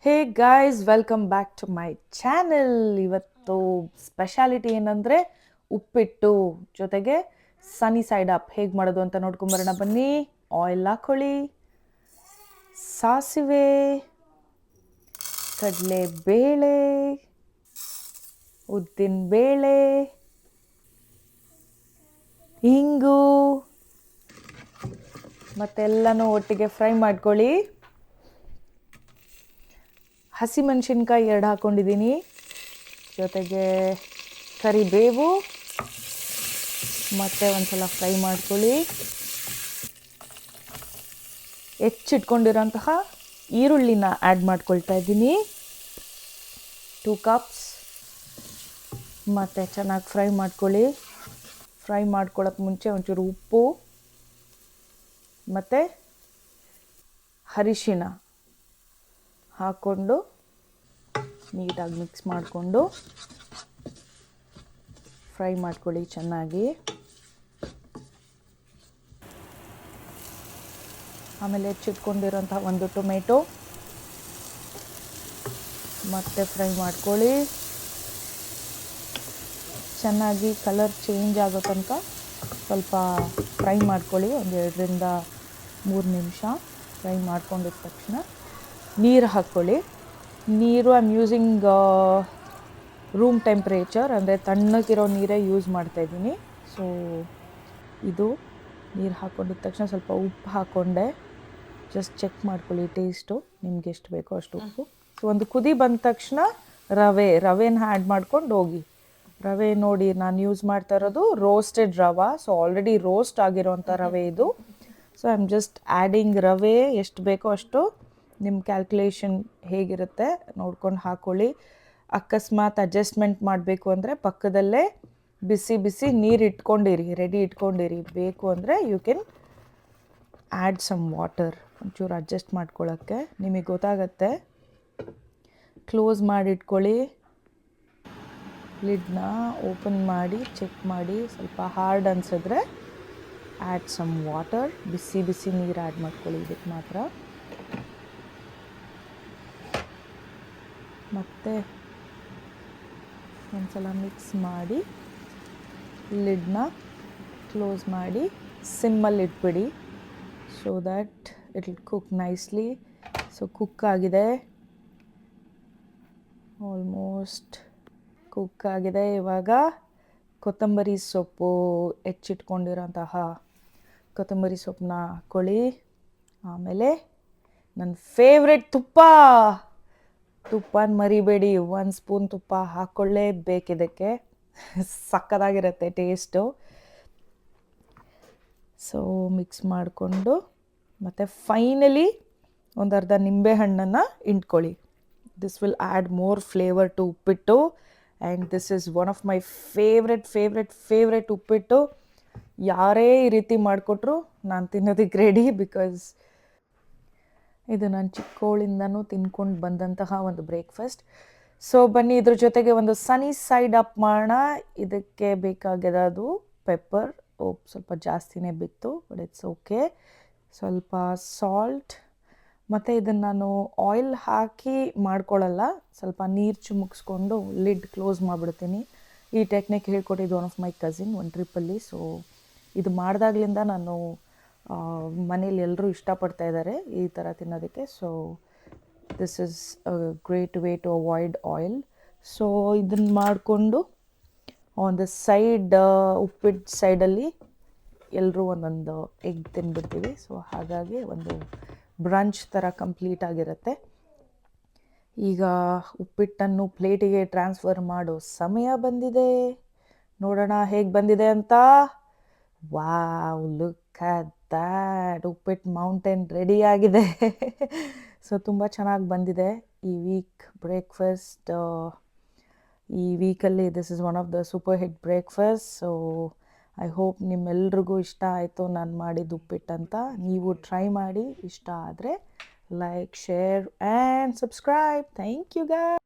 Hey guys, welcome back to my channel. ಇವತ್ತು speciality ಏನಂದರೆ ಉಪ್ಪಿಟ್ಟು ಜೊತೆಗೆ ಸನಿ ಸೈಡ್ ಅಪ್ ಹೇಗೆ ಮಾಡೋದು ಅಂತ ನೋಡ್ಕೊಂಬರೋಣ ಬನ್ನಿ. ಆಯಿಲ್ ಹಾಕ್ಕೊಳ್ಳಿ, ಸಾಸಿವೆ, ಕಡಲೆಬೇಳೆ, ಉದ್ದಿನಬೇಳೆ, ಹಿಂಗು ಮತ್ತೆಲ್ಲನೂ ಒಟ್ಟಿಗೆ ಫ್ರೈ ಮಾಡ್ಕೊಳ್ಳಿ. ಹಸಿಮೆಣಸಿನ್ಕಾಯಿ 2 ಹಾಕ್ಕೊಂಡಿದ್ದೀನಿ, ಜೊತೆಗೆ ಕರಿಬೇವು ಮತ್ತು ಒಂದ್ಸಲ ಫ್ರೈ ಮಾಡ್ಕೊಳ್ಳಿ. ಹೆಚ್ಚಿಟ್ಕೊಂಡಿರೋಂತಹ ಈರುಳ್ಳಿನ ಆ್ಯಡ್ ಮಾಡ್ಕೊಳ್ತಾ ಇದ್ದೀನಿ, 2 ಕಪ್ಸ್. ಮತ್ತು ಚೆನ್ನಾಗಿ ಫ್ರೈ ಮಾಡ್ಕೊಳ್ಳಿ. ಫ್ರೈ ಮಾಡ್ಕೊಳ್ಳೋಕೆ ಮುಂಚೆ ಒಂಚೂರು ಉಪ್ಪು ಮತ್ತು ಅರಿಶಿಣ ಹಾಕ್ಕೊಂಡು ನೀಟಾಗಿ ಮಿಕ್ಸ್ ಮಾಡಿಕೊಂಡು ಫ್ರೈ ಮಾಡ್ಕೊಳ್ಳಿ ಚೆನ್ನಾಗಿ. ಆಮೇಲೆ ಹೆಚ್ಚಿಟ್ಕೊಂಡಿರೋಂಥ 1 ಟೊಮೆಟೊ ಮತ್ತೆ ಫ್ರೈ ಮಾಡ್ಕೊಳ್ಳಿ. ಚೆನ್ನಾಗಿ ಕಲರ್ ಚೇಂಜ್ ಆಗೋ ತನಕ ಸ್ವಲ್ಪ ಫ್ರೈ ಮಾಡ್ಕೊಳ್ಳಿ. 1 2 3 ನಿಮಿಷ ಫ್ರೈ ಮಾಡ್ಕೊಂಡಿದ್ದ ತಕ್ಷಣ ನೀರು ಹಾಕ್ಕೊಳ್ಳಿ. ನೀರು I am using room temperature, ಅಂದರೆ ತಣ್ಣಗಿರೋ ನೀರೇ ಯೂಸ್ ಮಾಡ್ತಾಯಿದ್ದೀನಿ. ಸೊ ಇದು ನೀರು ಹಾಕ್ಕೊಂಡಿದ್ದ ತಕ್ಷಣ ಸ್ವಲ್ಪ ಉಪ್ಪು ಹಾಕ್ಕೊಂಡೆ. ಜಸ್ಟ್ ಚೆಕ್ ಮಾಡ್ಕೊಳ್ಳಿ ಟೇಸ್ಟು, ನಿಮ್ಗೆ ಎಷ್ಟು ಬೇಕೋ ಅಷ್ಟು ಉಪ್ಪು. ಸೊ ಒಂದು ಕುದಿ ಬಂದ ತಕ್ಷಣ ರವೆನ ಆ್ಯಡ್ ಮಾಡ್ಕೊಂಡು ಹೋಗಿ. ರವೆ ನೋಡಿ, ನಾನು ಯೂಸ್ ಮಾಡ್ತಾ ಇರೋದು ರೋಸ್ಟೆಡ್ ರವೆ. ಸೊ ಆಲ್ರೆಡಿ ರೋಸ್ಟ್ ಆಗಿರೋಂಥ ರವೆ ಇದು. So I am just adding ರವೆ ಎಷ್ಟು ಬೇಕೋ ಅಷ್ಟು. ನಿಮ್ಮ ಕ್ಯಾಲ್ಕುಲೇಷನ್ ಹೇಗಿರುತ್ತೆ ನೋಡ್ಕೊಂಡು ಹಾಕ್ಕೊಳ್ಳಿ. ಅಕಸ್ಮಾತ್ ಅಡ್ಜಸ್ಟ್ಮೆಂಟ್ ಮಾಡಬೇಕು ಅಂದರೆ ಪಕ್ಕದಲ್ಲೇ ಬಿಸಿ ಬಿಸಿ ನೀರು ಇಟ್ಕೊಂಡಿರಿ, ರೆಡಿ ಇಟ್ಕೊಂಡಿರಿ. ಬೇಕು ಅಂದರೆ you can add some water, ಒಂಚೂರು ಅಡ್ಜಸ್ಟ್ ಮಾಡ್ಕೊಳ್ಳೋಕ್ಕೆ ನಿಮಗೆ ಗೊತ್ತಾಗತ್ತೆ. ಕ್ಲೋಸ್ ಮಾಡಿ ಇಟ್ಕೊಳ್ಳಿ. ಲಿಡ್ನ ಓಪನ್ ಮಾಡಿ ಚೆಕ್ ಮಾಡಿ. ಸ್ವಲ್ಪ ಹಾರ್ಡ್ ಅನಿಸಿದ್ರೆ ಆ್ಯಡ್ ಸಮ್ ವಾಟರ್, ಬಿಸಿ ಬಿಸಿ ನೀರು ಆ್ಯಡ್ ಮಾಡ್ಕೊಳ್ಳಿ ಇದಕ್ಕೆ ಮಾತ್ರ. ಮತ್ತು ಒಂದ್ಸಲ ಮಿಕ್ಸ್ ಮಾಡಿ ಲಿಡ್ನ ಕ್ಲೋಸ್ ಮಾಡಿ ಸಿಮ್ಮಲ್ಲಿ ಇಟ್ಬಿಡಿ. So that it will cook nicely. So cook ಆಗಿದೆ, ಆಲ್ಮೋಸ್ಟ್ ಕುಕ್ ಆಗಿದೆ. ಇವಾಗ ಕೊತ್ತಂಬರಿ ಸೊಪ್ಪು, ಹೆಚ್ಚಿಟ್ಕೊಂಡಿರೋಂತಹ ಕೊತ್ತಂಬರಿ ಸೊಪ್ಪನ್ನ ಹಾಕ್ಕೊಳ್ಳಿ. ಆಮೇಲೆ ನನ್ನ ಫೇವ್ರೆಟ್ ತುಪ್ಪನ ಮರಿಬೇಡಿ. 1 ಸ್ಪೂನ್ ತುಪ್ಪ ಹಾಕ್ಕೊಳ್ಳೇಬೇಕಿದಕ್ಕೆ, ಸಕ್ಕತ್ತಾಗಿರುತ್ತೆ ಟೇಸ್ಟು. ಸೊ ಮಿಕ್ಸ್ ಮಾಡಿಕೊಂಡು ಮತ್ತು ಫೈನಲಿ ಒಂದು ಅರ್ಧ ನಿಂಬೆಹಣ್ಣನ್ನು ಹಿಂಡ್ಕೊಳ್ಳಿ. This will add more flavour to uppittu. And this is one of my favourite uppittu. ಯಾರೇ ಈ ರೀತಿ ಮಾಡಿಕೊಟ್ರು ನಾನು ತಿನ್ನೋದಕ್ಕೆ ರೆಡಿ, ಬಿಕಾಸ್ ಇದು ನಾನು ಚಿಕ್ಕವಳಿಂದನೂ ತಿನ್ಕೊಂಡು ಬಂದಂತಹ ಒಂದು ಬ್ರೇಕ್ಫಾಸ್ಟ್. ಸೊ ಬನ್ನಿ, ಇದ್ರ ಜೊತೆಗೆ ಒಂದು ಸನಿ ಸೈಡ್ ಅಪ್ ಮಾಡೋಣ. ಇದಕ್ಕೆ ಬೇಕಾಗಿರೋದು ಪೆಪ್ಪರ್. ಸ್ವಲ್ಪ ಜಾಸ್ತಿನೇ ಬಿತ್ತು, ಬಟ್ ಇಟ್ಸ್ ಓಕೆ. ಸ್ವಲ್ಪ ಸಾಲ್ಟ್, ಮತ್ತು ಇದನ್ನು ನಾನು ಆಯಿಲ್ ಹಾಕಿ ಮಾಡ್ಕೊಳ್ಳಲ್ಲ, ಸ್ವಲ್ಪ ನೀರು ಚಿಮುಕ್ಸ್ಕೊಂಡು ಲಿಡ್ ಕ್ಲೋಸ್ ಮಾಡಿಬಿಡ್ತೀನಿ. ಈ ಟೆಕ್ನಿಕ್ ಹೇಳ್ಕೊಟ್ಟಿದ್ದು ಒನ್ ಆಫ್ ಮೈ ಕಸಿನ್ ಒಂದು ಟ್ರಿಪ್ಪಲ್ಲಿ. ಸೊ ಇದು ಮಾಡಿದಾಗ್ಲಿಂದ ನಾನು ಮನೇಲಿ ಎಲ್ಲರೂ ಇಷ್ಟಪಡ್ತಾ ಇದ್ದಾರೆ ಈ ಥರ ತಿನ್ನೋದಕ್ಕೆ. So this is a great way to avoid oil. So ಇದನ್ನು ಮಾಡಿಕೊಂಡು ಆನ್ ದ ಸೈಡ್, ಉಪ್ಪಿಟ್ಟು ಸೈಡಲ್ಲಿ ಎಲ್ಲರೂ ಒಂದೊಂದು ಎಗ್ ತಿಂದ್ಬಿಡ್ತೀವಿ. ಸೊ ಹಾಗಾಗಿ ಒಂದು ಬ್ರಂಚ್ ಥರ ಕಂಪ್ಲೀಟ್ ಆಗಿರುತ್ತೆ. ಈಗ ಉಪ್ಪಿಟ್ಟನ್ನು ಪ್ಲೇಟಿಗೆ ಟ್ರಾನ್ಸ್ಫರ್ ಮಾಡೋ ಸಮಯ ಬಂದಿದೆ. ನೋಡೋಣ ಹೇಗೆ ಬಂದಿದೆ ಅಂತ. Wow, look at that, uppittu mountain ready ಆಗಿದೆ. ಸೊ ತುಂಬ ಚೆನ್ನಾಗಿ ಬಂದಿದೆ ಈ ವೀಕ್ ಬ್ರೇಕ್ಫಾಸ್ಟ್. ಈ ವೀಕಲ್ಲಿ this is one of the super hit breakfast. So I hope ನಿಮ್ಮೆಲ್ರಿಗೂ ಇಷ್ಟ ಆಯಿತು ನಾನು ಮಾಡಿದ್ದು ಉಪ್ಪಿಟ್ಟಂತ. ನೀವು ಟ್ರೈ ಮಾಡಿ, ಇಷ್ಟ ಆದರೆ like, share and subscribe. Thank you guys.